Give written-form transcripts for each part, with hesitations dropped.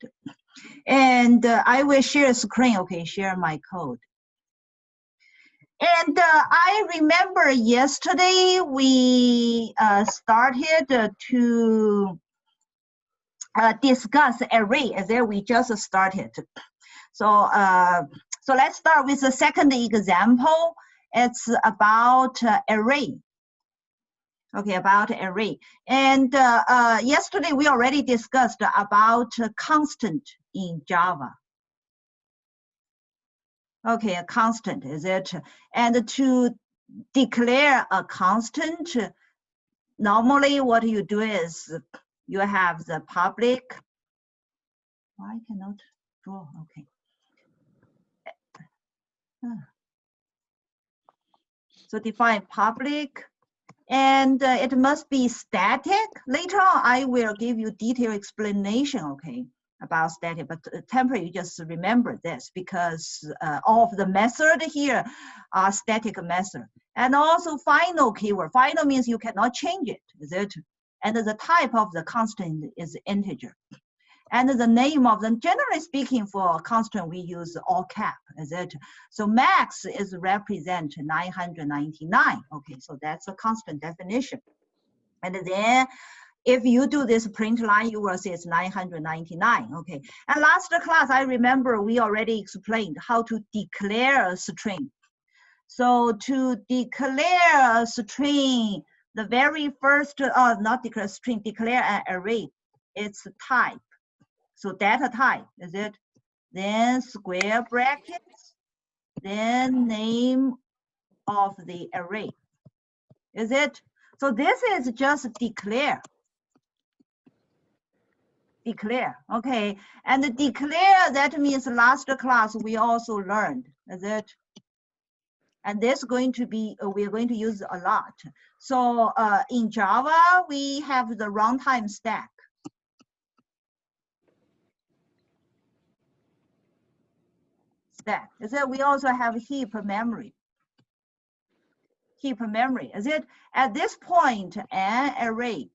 code. And I will share a screen, okay, share my code. And I remember yesterday we started to discuss array, as we just started. So, so let's start with the second example. It's about array. Okay, about array. And yesterday we already discussed about constant in Java. Okay, a constant, is it? And to declare a constant, normally what you do is you have the public. I cannot draw, okay. So define public, and it must be static. Later on, I will give you detailed explanation, okay, about static, but temporary, you just remember this because all of the method here are static method. And also final keyword. Final means you cannot change it, is it? And the type of the constant is integer. And the name of them, generally speaking, for constant, we use all cap, is it? So max is represent 999. Okay, so that's a constant definition. And then if you do this print line, you will see it's 999. Okay, and last class, I remember we already explained how to declare a string. So to declare a string, the very first, not declare a string, declare an array, it's type. So data type, is it? Then square brackets, then name of the array, is it? So this is just declare. Declare, okay. And declare, that means last class we also learned, is it? And this is going to be, we're going to use a lot. So in Java, we have the runtime stack. Is it? We also have heap memory. Heap memory, is it? At this point, an array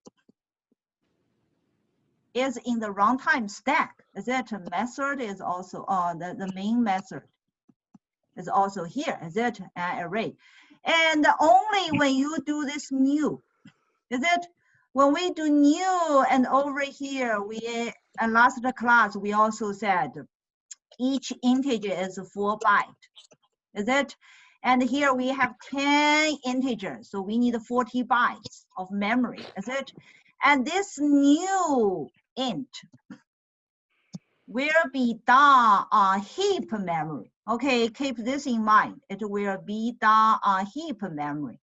is in the runtime stack, is it? Method is also, the main method is also here, is it? An array. And only when you do this new, is it? When we do new, and over here, we, in last class, we also said, each integer is 4 bytes, is it? And here we have 10 integers, so we need 40 bytes of memory, is it? And this new int will be done on heap memory. Okay, keep this in mind. It will be done on heap memory.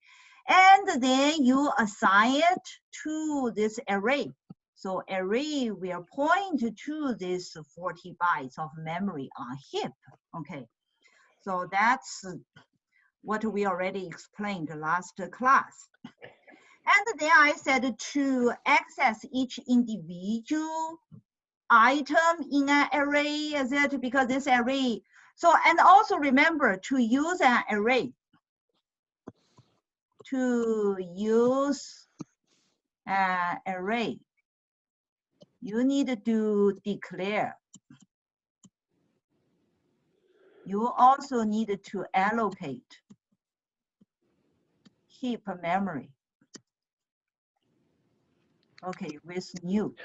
And then you assign it to this array. So array will point to this 40 bytes of memory on heap. Okay, so that's what we already explained last class. And then I said to access each individual item in an array, is it? Because this array, so, and also remember to use an array. To use an array, you need to declare. You also need to allocate heap memory. Okay, with new.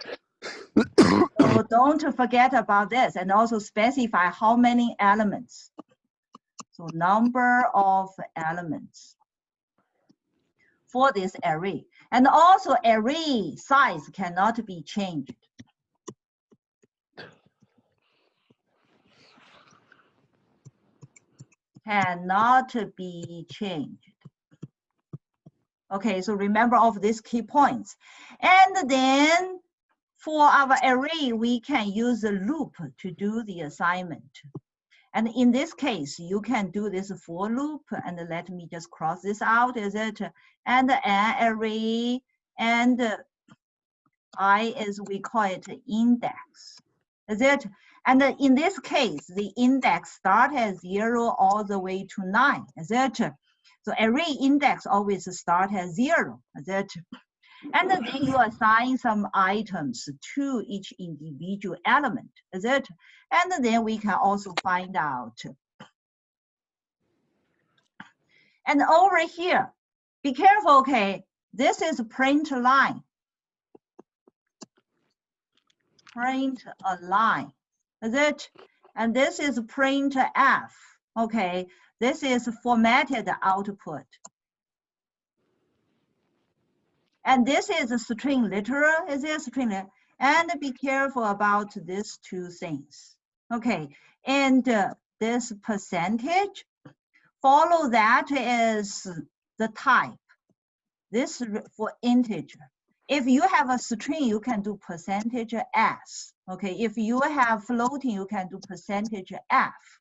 So don't forget about this, and also specify how many elements. So number of elements for this array. And also array size cannot be changed. Cannot be changed. Okay, so remember all of these key points. And then for our array, we can use a loop to do the assignment. And in this case, you can do this for loop, and let me just cross this out, is it? And an array, and I is, we call it index, is it? And in this case, the index start at 0 all the way to 9, is it? So array index always start at 0, is it? And then you assign some items to each individual element, is it? And then we can also find out. And over here, be careful, okay? This is print line. Print a line, is it? And this is print F, okay? This is formatted output. And this is a string literal, is it string literal? And be careful about these two things, okay? And this percentage, follow that is the type. This for integer. If you have a string, you can do percentage S. Okay, if you have floating, you can do percentage F.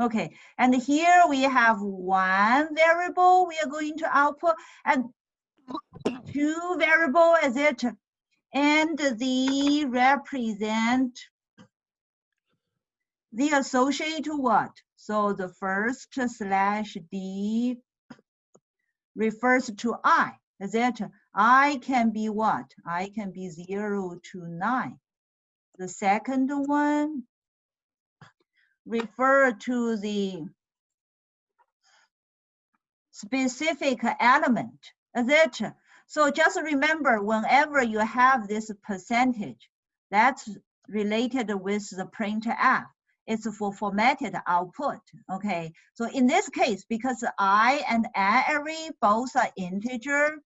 Okay, and here we have one variable we are going to output and two variable, is it? And the represent the associated what? So the first slash D refers to I, is it? I can be what? I can be 0 to 9. The second one refer to the specific element, is it? So just remember, whenever you have this percentage, that's related with the printf. It's for formatted output, okay? So in this case, because I and array both are integer,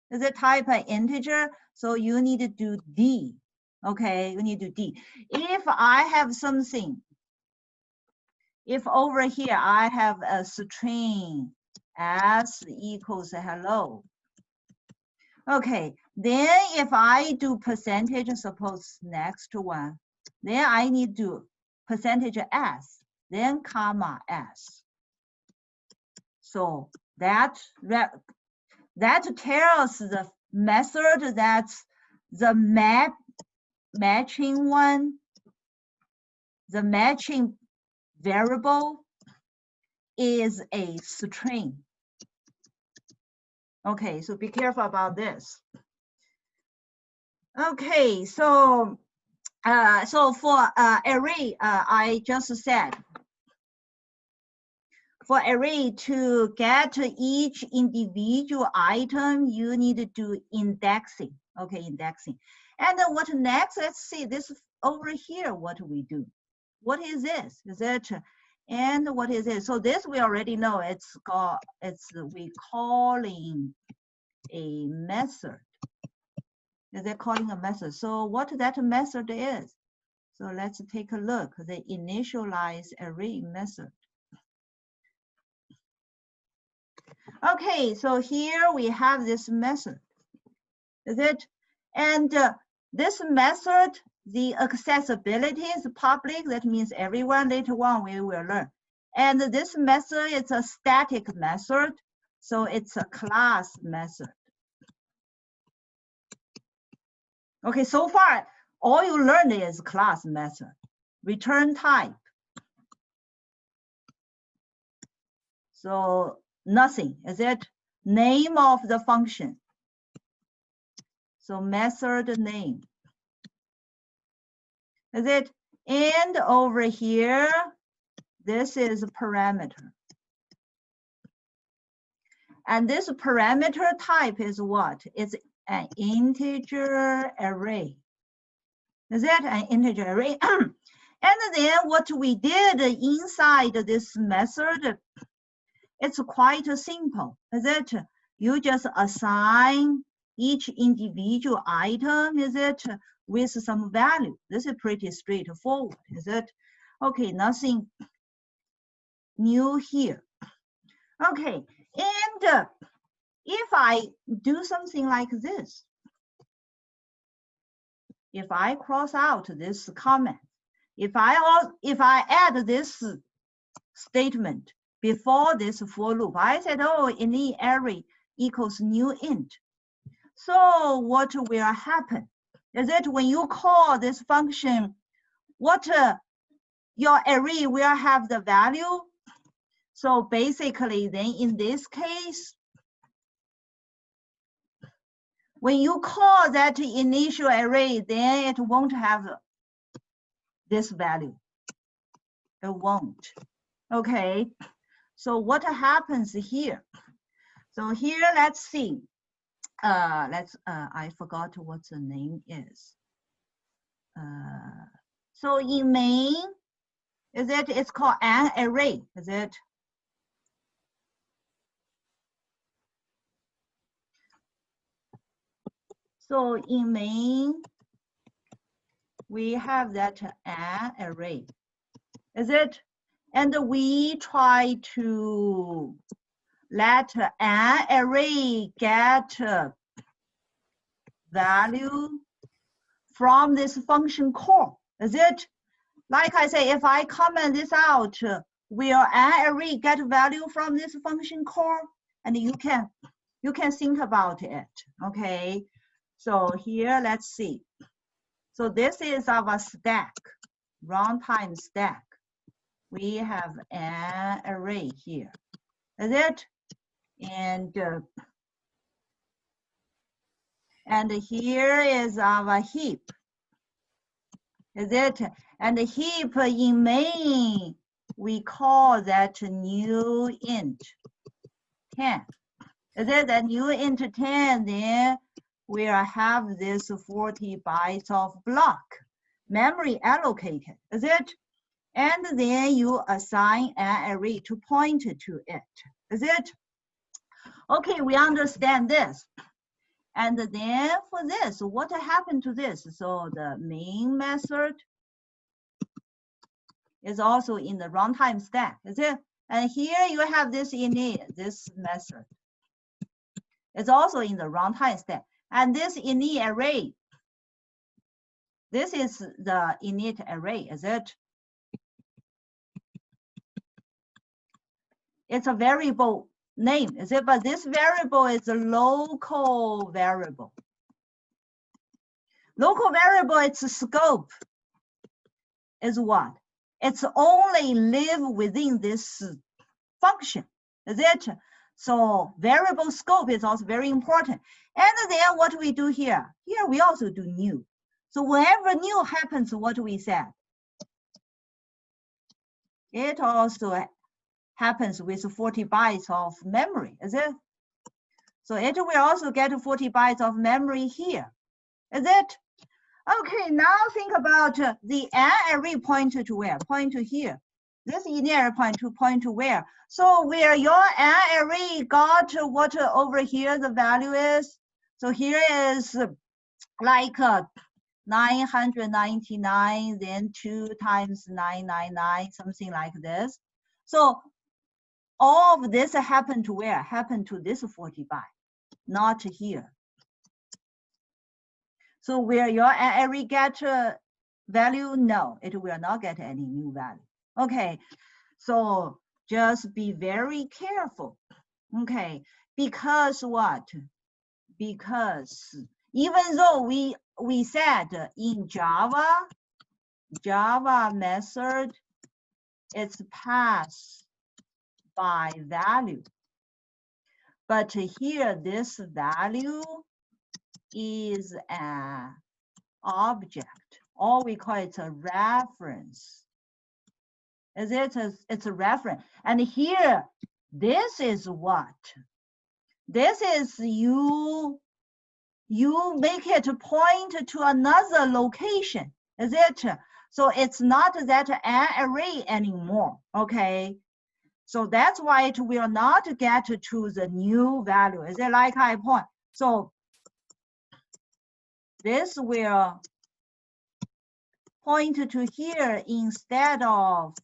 is a type of integer, so you need to do D, okay? You need to do D. If I have something, if over here I have a string s equals hello, okay, then if I do percentage, suppose next one, then I need to do percentage s, then comma s. So that tells the method that's the matching one, the matching variable is a string. Okay, so be careful about this. Okay, so for array, I just said, for array to get each individual item, you need to do indexing. Okay, indexing. And then what next? Let's see this over here, what do we do? What is this? Is it, and what is it? So this we already know, it's called, we calling a method. Is it calling a method? So what that method is? So let's take a look, the initialize array method. Okay, so here we have this method, is it? And this method, the accessibility is public, that means everyone, later on we will learn. And this method is a static method, so it's a class method. Okay, so far, all you learned is class method. Return type. So nothing, is it? Name of the function. So method name. Is it? And over here, this is a parameter. And this parameter type is what? It's an integer array. Is it an integer array? And then what we did inside this method, it's quite simple, is it? You just assign each individual item, is it, with some value. This is pretty straightforward, is it? Okay, nothing new here. Okay, and if I do something like this, if I cross out this comment, if I add this statement before this for loop, I said, oh, init array equals new int. So what will happen? Is it when you call this function, what your array will have the value? So basically then in this case, When you call that initial array, then it won't have this value. It won't. Okay. So what happens here? So here, let's see. I forgot what the name is. So in main, it's called an array, is it? So in main, we have that an array, is it? And we try to let an array get value from this function call, is it? Like I say, if I comment this out, will an array get value from this function call? And you can think about it, okay? So here, let's see. So this is our stack, runtime stack. We have an array here, is it? And here is our heap, is it? And the heap in main, we call that new int 10. Is it a new int 10? Then we'll have this 40 bytes of block memory allocated, is it? And then you assign an array to point to it, is it? Okay, we understand this. And then for this, what happened to this? So the main method is also in the runtime stack, is it? And here you have this init, this method. It's also in the runtime stack. And this init array, this is the init array, is it? It's a variable name, is it? But this variable is a local variable. Local variable, its scope is what? It's only live within this function, is it? So variable scope is also very important. And then what we do here? Here we also do new. So whenever new happens, what we said? It also happens with 40 bytes of memory, is it? So it will also get 40 bytes of memory here, is it? Okay, now think about the array pointer to where? Point to here. This init point to where? So where your array got what over here the value is. So here is like 999, then 2 times 999, something like this. So all of this happened to where? Happened to this 40 byte, not here. So where your array get value? No, it will not get any new value. Okay, so just be very careful. Okay, because what? Because even though we said in Java method, it's passed by value. But here, this value is an object, or we call it a reference. Is it? It's a reference. And here, this is what? This is you make it point to another location. Is it? So it's not that an array anymore. Okay. So that's why it will not get to the new value. Is it like I point? So this will point to here instead of,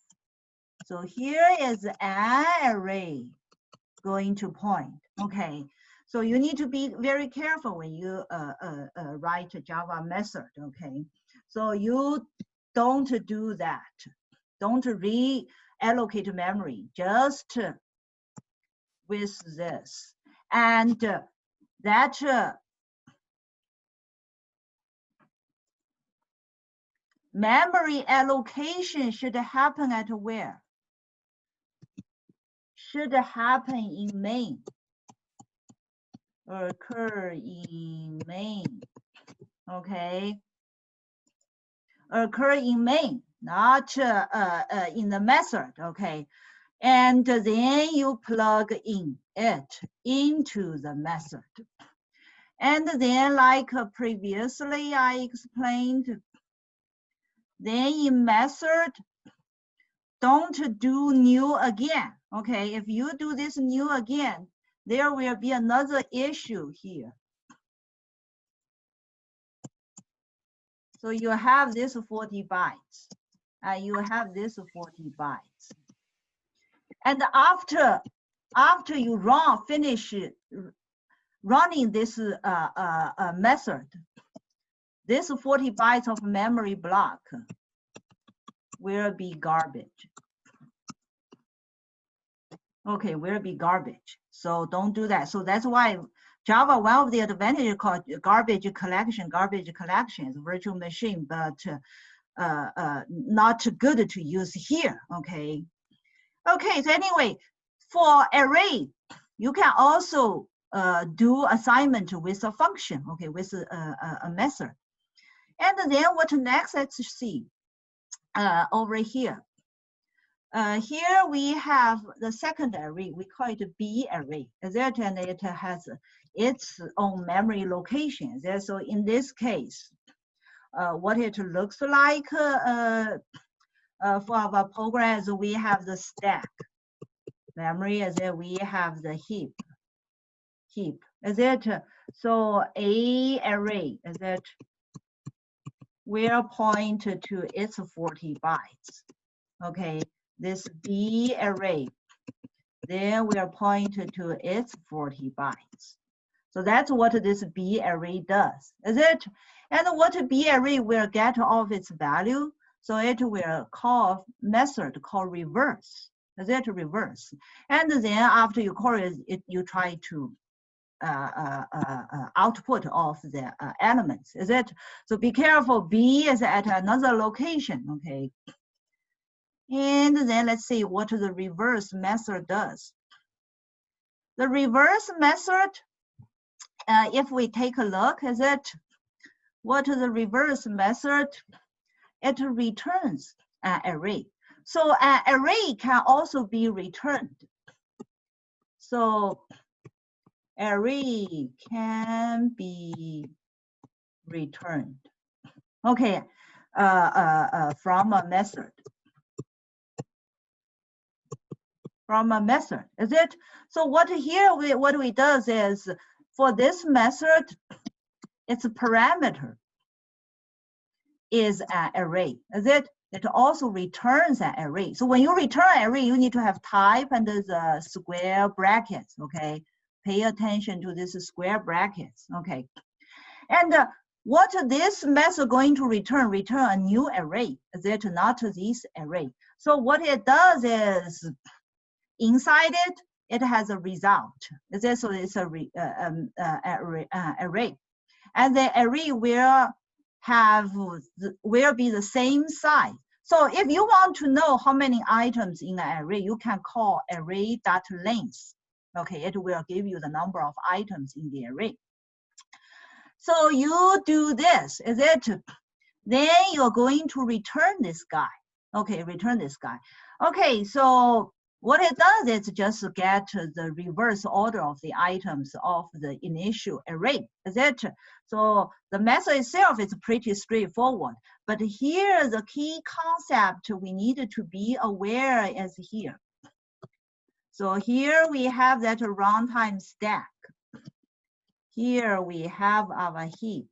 so here is an array going to point. Okay, so you need to be very careful when you write a Java method. Okay, so you don't do that. Don't reallocate memory, just with this. And that memory allocation should happen at where? Should happen in main. occur in main, okay? Occur in main, not in the method, okay? And then you plug in it into the method. And then like previously I explained, then in method, don't do new again, okay? If you do this new again, there will be another issue here. So you have this 40 bytes, and you have this 40 bytes. And after you finish running this method, this 40 bytes of memory block will be garbage. Okay, will be garbage. So don't do that. So that's why Java, one of the advantages called garbage collection is virtual machine, but not good to use here, okay? Okay, so anyway, for array, you can also do assignment with a function, okay, with a method. And then what next, let's see, over here. Here we have the second array, we call it B array, and it has its own memory location. So in this case, what it looks like for our programs, we have the stack memory, and then we have the heap. So A array, will point to its 40 bytes. Okay, this B array, then will point to its 40 bytes. So that's what this B array does, And what B array will get of its value, so it will call method called reverse, reverse. And then after you call it, you try to output of the elements, So be careful, B is at another location, okay? And then let's see what the reverse method does. The reverse method, if we take a look, what the reverse method, it returns an array. So an array can also be returned. So array can be returned, okay, from a method. So what we does is, for this method, its parameter is an array, It also returns an array. So when you return an array, you need to have type and the square brackets, okay? Pay attention to this square brackets, okay? And what this method going to return a new array, not this array. So what it does is, inside it has a result. So it's a array, and the array will be the same size. So if you want to know how many items in an array, you can call array.length. Okay, it will give you the number of items in the array. So you do this, then you're going to return this guy. Okay, return this guy. Okay, so what it does is just get the reverse order of the items of the initial array, So the method itself is pretty straightforward, but here the key concept we need to be aware is here. So here we have that runtime stack. Here we have our heap.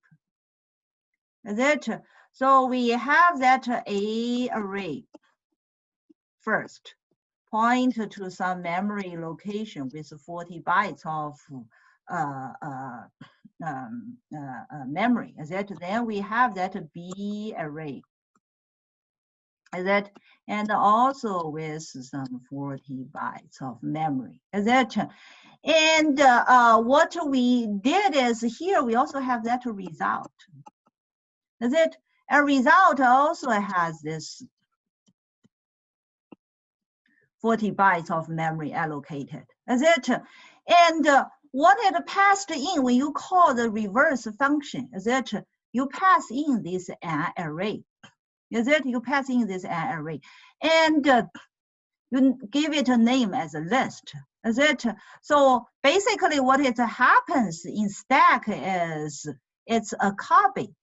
So we have that A array first, point to some memory location with 40 bytes of memory. Then we have that B array. And also with some 40 bytes of memory. And what we did is, here we also have that result. A result also has this 40 bytes of memory allocated. And what it passed in when you call the reverse function is that you pass in this array. Is it you pass in this array and you give it a name as a list. Is it? So basically what it happens in stack is it's a copy.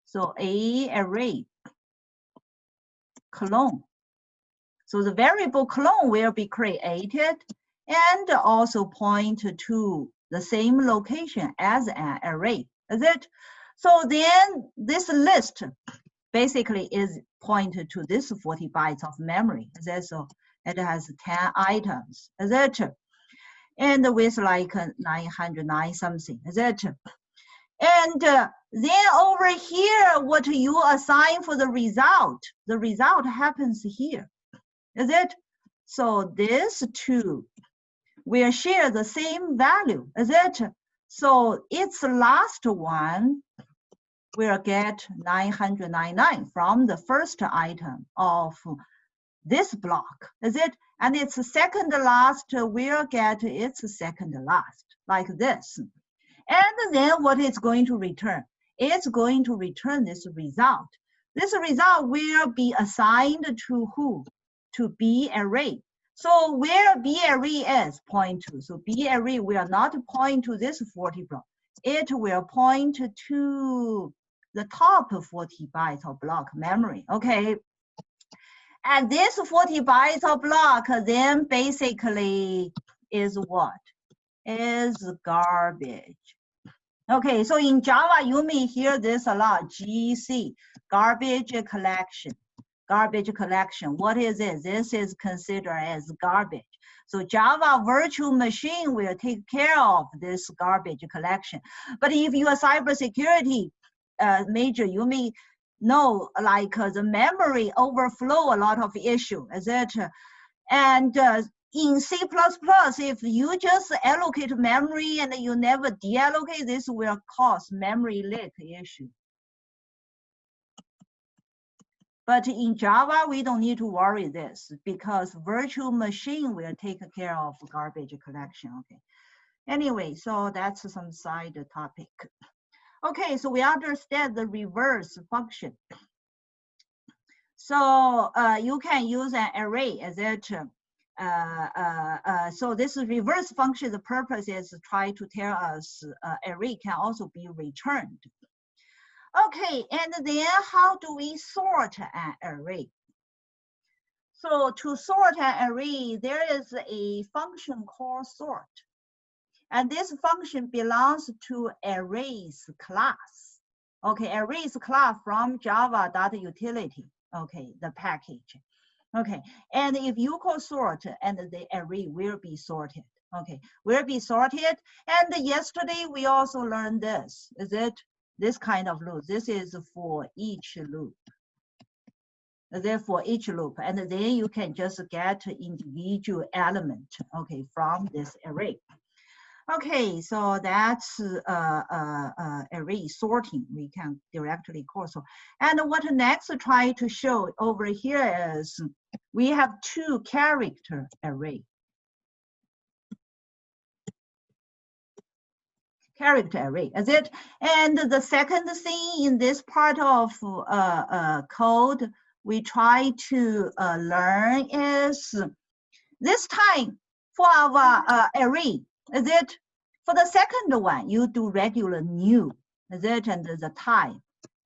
So a array clone. So the variable clone will be created and also point to the same location as an array. Is it? So then this list basically is pointed to this 40 bytes of memory. Is it? So it has 10 items. Is it? And with like 909 something. Is it? And then over here, what you assign for the result happens here. Is it? So this two will share the same value. Is it? So its last one will get 999 from the first item of this block. Is it? And its second last will get its second last, like this. And then what it's going to return? It's going to return this result. This result will be assigned to who? To B array. So where B array is, point to. So B array will not point to this 40 block. It will point to the top 40 bytes of block memory, okay? And this 40 bytes of block then basically is what? Is garbage. Okay, so in Java, you may hear this a lot, GC, garbage collection. Garbage collection, what is it? This is considered as garbage. So Java virtual machine will take care of this garbage collection. But if you are cybersecurity major, you may know like the memory overflow a lot of issue, etc. And in C++, if you just allocate memory and you never deallocate, this will cause memory leak issue. But in Java, we don't need to worry this because virtual machine will take care of garbage collection, okay? Anyway, so that's some side topic. Okay, so we understand the reverse function. So you can use an array as it. So this reverse function, the purpose is to try to tell us array can also be returned. Okay, and then how do we sort an array? So to sort an array, there is a function called sort. And this function belongs to arrays class. Okay, arrays class from java.utility. Okay, the package. Okay, and if you call sort, and the array will be sorted. Okay, will be sorted. And yesterday we also learned this. Is it this kind of loop? This is for each loop. Therefore, each loop, and then you can just get individual element. Okay, from this array. Okay, so that's array sorting. We can directly call so. And what next try to show over here is we have two character array. Character array, is it? And the second thing in this part of code we try to learn is this time for our array. Is it? For the second one, you do regular new, is it? And the type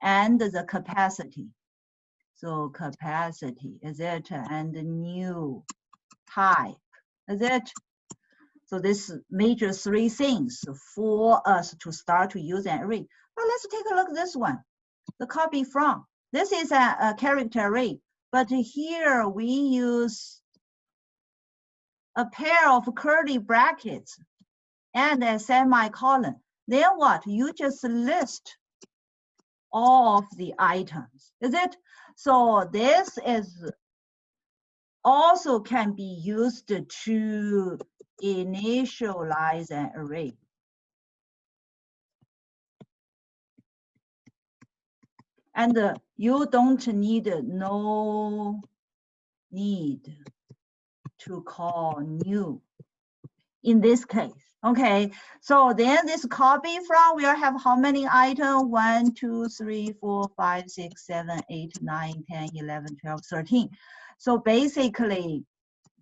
and the capacity. So capacity, is it? And the new type, is it? So this major three things for us to start to use an array. But let's take a look at this one, the copy from. This is a character array, but here we use a pair of curly brackets and a semicolon. Then what? You just list all of the items, is it? So this is also can be used to initialize an array. And you don't need need to call new in this case. Okay, so then this copy from will have how many items? 1, 2, 3, 4, 5, 6, 7, 8, 9, 10, 11, 12, 13. So basically,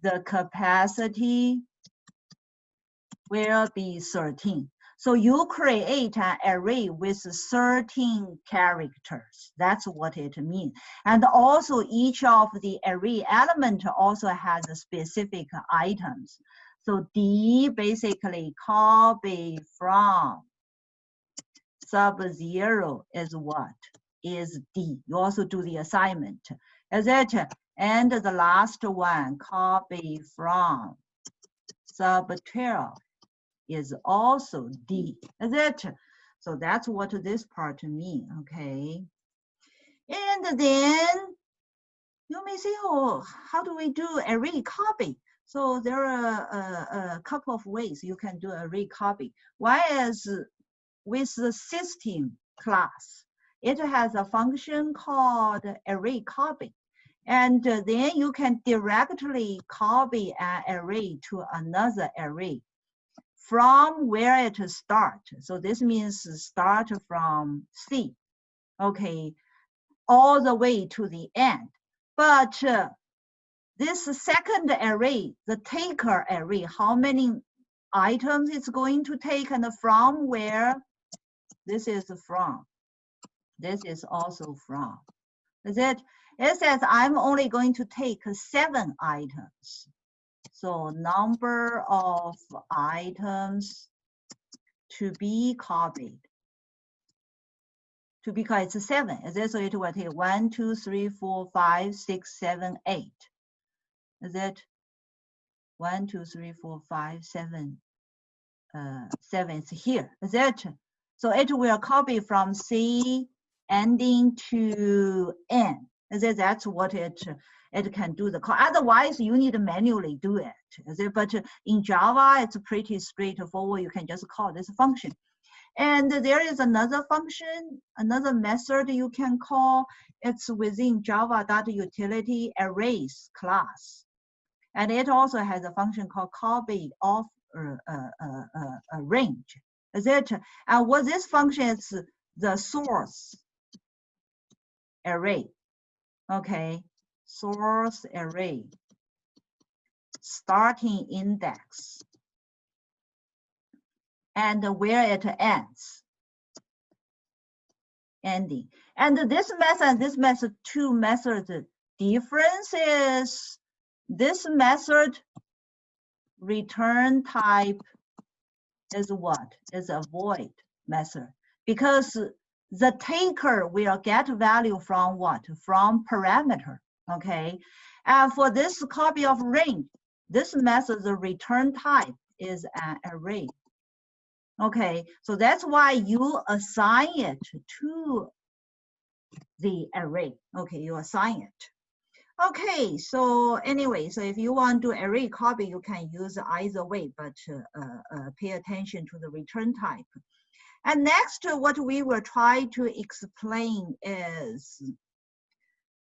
the capacity will be 13. So you create an array with 13 characters. That's what it means. And also each of the array element also has specific items. So D basically copy from sub-0 is what? Is D. You also do the assignment. Is it? And the last one, copy from sub-12 is also D. Is it? So that's what this part means, okay? And then you may say, oh, how do we do array copy? So there are a couple of ways you can do array copy. One is with the system class. It has a function called array copy. And then you can directly copy an array to another array from where it starts. So this means start from C, okay, all the way to the end. But this second array, the taker array, how many items it's going to take and from where? This is from. This is also from. Is it? It says I'm only going to take 7 items. So number of items to be copied. To be copied, it's 7. Is it? So it will take 1, 2, 3, 4, 5, 6, 7, 8. Is it? 1, 2, 3, 4, 5, 7. 7 is here. Is it? So it will copy from C ending to N. Is it? That's what it can do the call. Otherwise, you need to manually do it. Is it? But in Java, it's pretty straightforward. You can just call this function. And there is another function, another method you can call. It's within java.utility arrays class. And it also has a function called copy of a range. Is it? And what this function is the source array. Okay, source array, starting index, and where it ends, ending. And this method, two methods difference is this method return type is what? Is a void method, because the taker will get value from what? From parameter, okay? And for this copy of range, this method, the return type is an array. Okay, so that's why you assign it to the array. Okay, you assign it. Okay, so anyway, so if you want to do array copy, you can use either way, but pay attention to the return type. And next, what we will try to explain is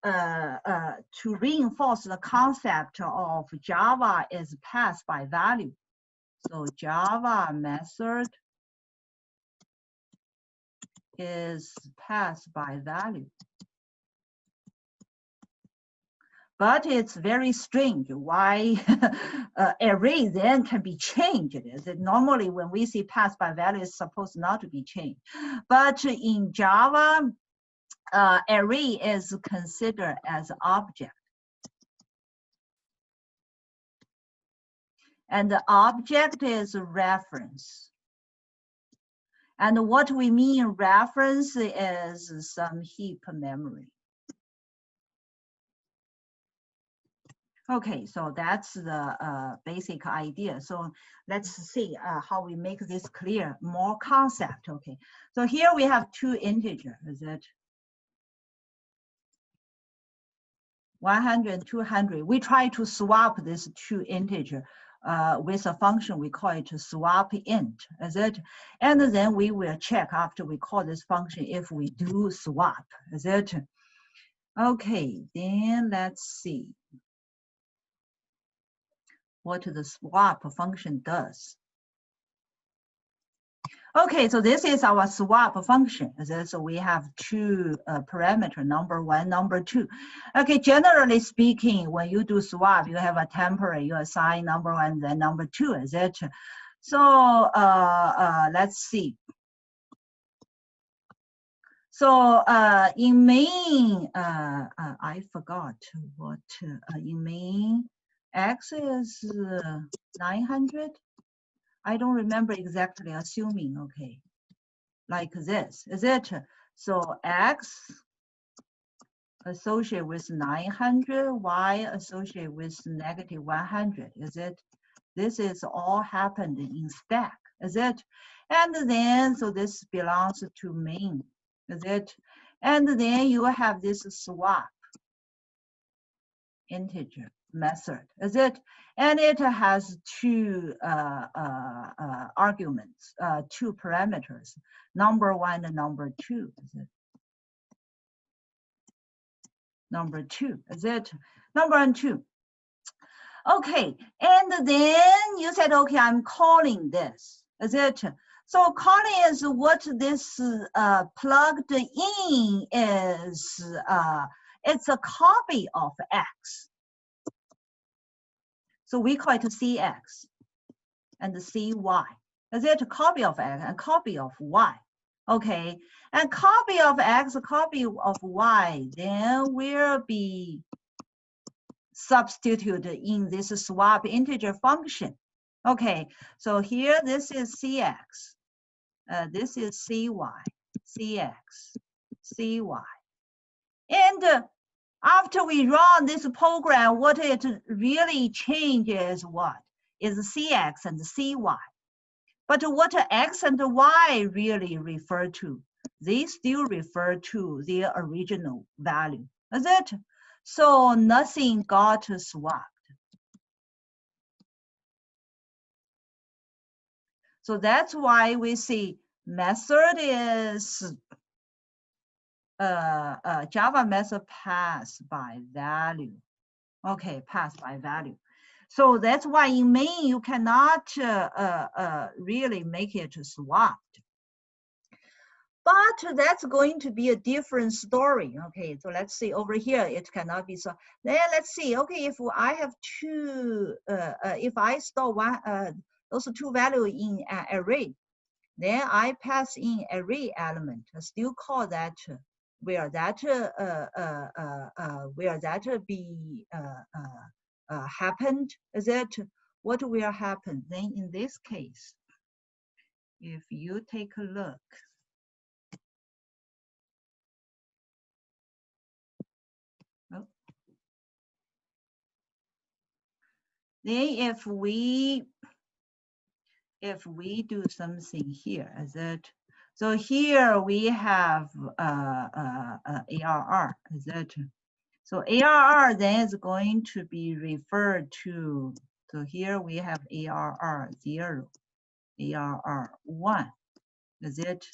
to reinforce the concept of Java is passed by value. So Java method is passed by value. But it's very strange why array then can be changed. Normally when we see pass by value, it's supposed not to be changed. But in Java, array is considered as object. And the object is reference. And what we mean reference is some heap memory. Okay, so that's the basic idea. So let's see how we make this clear, more concept. Okay, so here we have 2 integers, is it? 100 and 200. We try to swap this 2 integer with a function we call it swap int, is it? And then we will check after we call this function if we do swap, is it? Okay, then let's see what the swap function does. Okay, so this is our swap function. So we have two parameter, number one, number two. Okay, generally speaking, when you do swap, you have a temporary, you assign number one, then number two, etc. So let's see. So in main, I forgot what in main, X is 900. I don't remember exactly, assuming, okay, like this, is it? So X associated with 900, Y associated with negative 100, is it? This is all happened in stack, is it? And then, so this belongs to main, is it? And then you have this swap integer method, is it? And it has two arguments, two parameters, number one and number two, is it? Number two, is it? Number and two. Okay, and then you said, okay, I'm calling this, is it? So calling is what this plugged in is, it's a copy of X. So we call it CX and CY. Is it a copy of X and copy of Y? Okay, and copy of X, copy of Y, then will be substituted in this swap integer function. Okay, so here this is CX, this is CY, CX, CY. And after we run this program, what it really changes what is CX and CY. But what X and Y really refer to, they still refer to their original value, is it? So nothing got swapped. So that's why we see method is Java method pass by value. Okay, pass by value. So that's why in main you cannot really make it swapped. But that's going to be a different story. Okay, so let's see over here, it cannot be so. Then let's see, okay, if I have two, if I store one, those two values in an array, then I pass in array element, still call that, where that be happened, is it? What will happen? Then in this case, if you take a look, then if we do something here, is it? So here we have ARR, is it? So ARR then is going to be referred to, so here we have ARR 0, ARR 1, is it?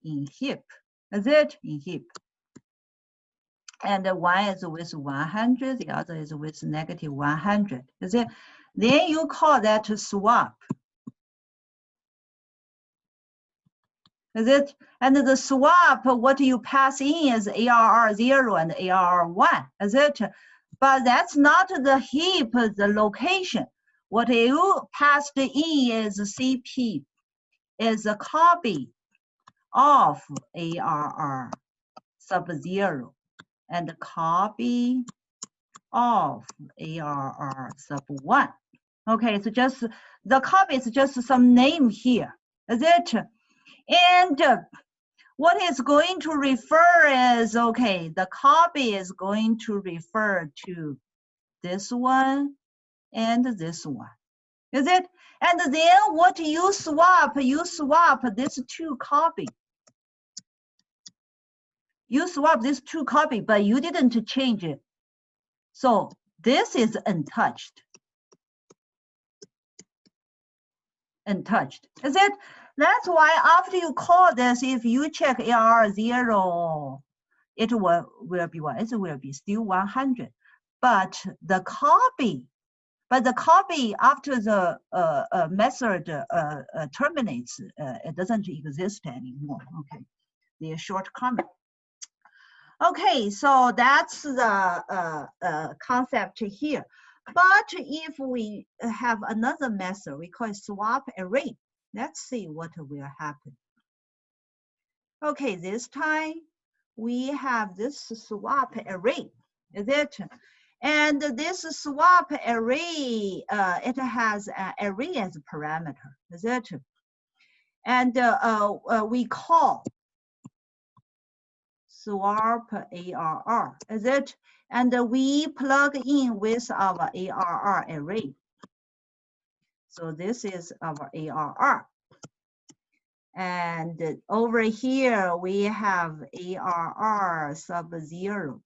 In heap, is it? In heap. And one is with 100, the other is with negative 100, is it? Then you call that swap. Is it? And the swap, what you pass in is ARR 0 and ARR 1, is it? But that's not the heap, the location. What you passed in is CP, is a copy of ARR sub 0 and a copy of ARR sub 1. Okay, so just the copy is just some name here, is it? And what it's going to refer is, okay, the copy is going to refer to this one and this one, is it? And then what you swap this two copy. You swap this two copy, but you didn't change it. So this is untouched. Untouched, is it? That's why after you call this, if you check ARR 0, it will be what? It will be still 100. But the copy But the copy after the method terminates, it doesn't exist anymore. Okay, the shortcoming. Okay, so that's the concept here. But if we have another method, we call it swap array. Let's see what will happen. Okay, this time we have this swap array, is it? And this swap array, it has an array as a parameter, is it? And we call swap ARR, is it? And we plug in with our ARR array. So this is our ARR. And over here, we have ARR sub 0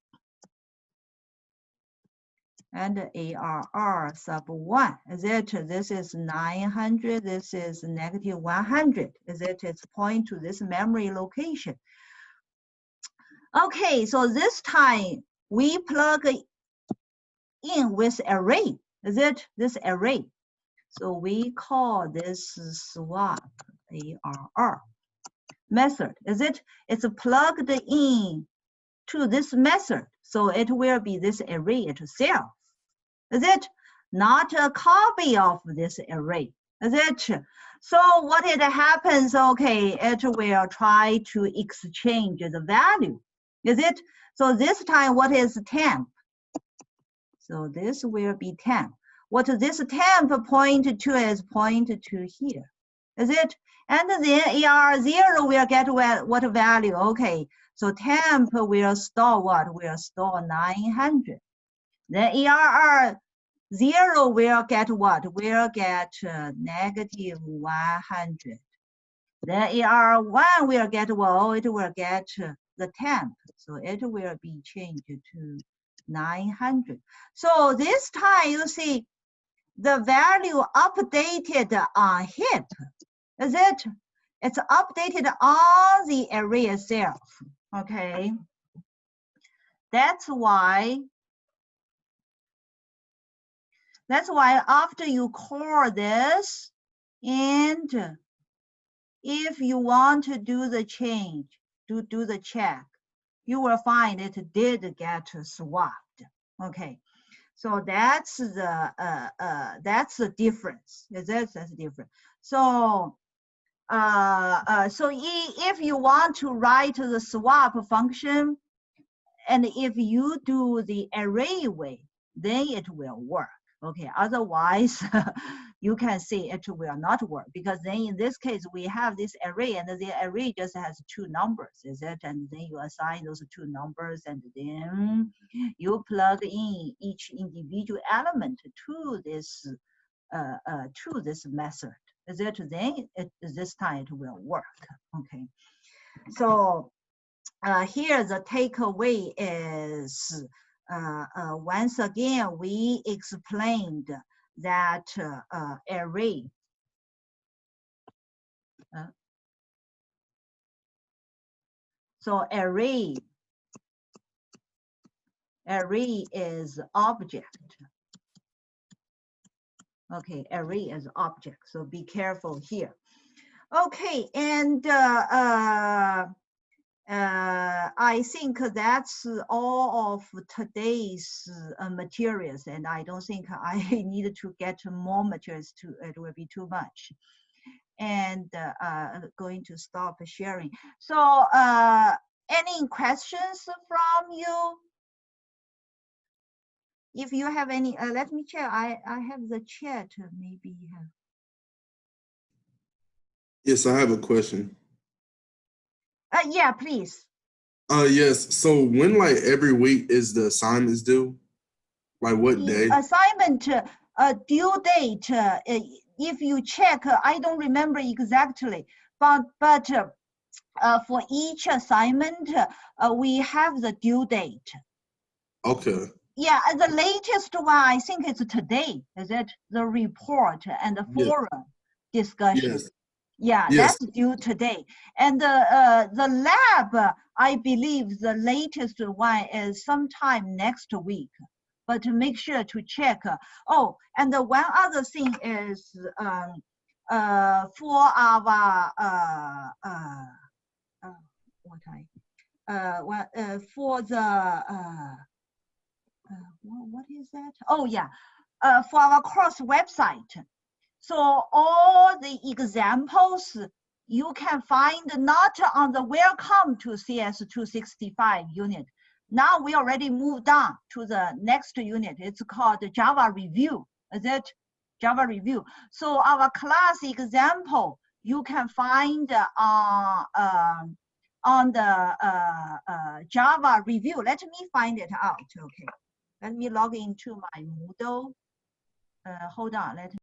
and ARR sub 1. Is it? This is 900. This is negative 100. Is it? It's point to this memory location. Okay, so this time we plug in with array. Is it? This array. So we call this swap ARR method. Is it? It's plugged in to this method. So it will be this array itself. Is it? Not a copy of this array. Is it? So what it happens, okay, it will try to exchange the value. Is it? So this time, what is temp? So this will be temp. What this temp point to is point to here. Is it? And then AR0 will get what value? Okay, so temp will store what? Will store 900. Then ARR0 will get what? Will get negative 100. Then AR1 will get, well, it will get the temp. So it will be changed to 900. So this time you see the value updated on heap. Is it? It's updated on the array itself. Okay. That's why after you call this, and if you want to do the change, do the check, you will find it did get swapped. Okay. So that's the difference. That's different. So if you want to write the swap function, and if you do the array way, then it will work. Okay, otherwise you can see it will not work, because then in this case we have this array, and the array just has two numbers, is it? And then you assign those two numbers, and then you plug in each individual element to this method. Is it? Then this time it will work. Okay, so here the takeaway is, once again, we explained that array so array is object. Okay, array is object, so be careful here. Okay, and I think that's all of today's materials, and I don't think I need to get more materials. It will be too much. And going to stop sharing. So any questions from you? If you have any, let me check. I have the chat, maybe you have. Yes, I have a question. Yeah, please. Yes. So when, like, every week is the assignments due? Like what day? Assignment due date. If you check, I don't remember exactly, but for each assignment, we have the due date. Okay. Yeah, the latest one I think it's today. Is it the report and the forum discussion? Yes. Yeah, yes. That's due today. And the lab, I believe the latest one is sometime next week. but to make sure to check. Oh, and the one other thing is for our for the what is that? Oh yeah, for our course website. So all the examples you can find not on the welcome to CS265 unit. Now we already moved on to the next unit. It's called Java review. Is it Java review? So our class example you can find on the Java review. Let me find it out. Okay, let me log into my Moodle. Hold on. Let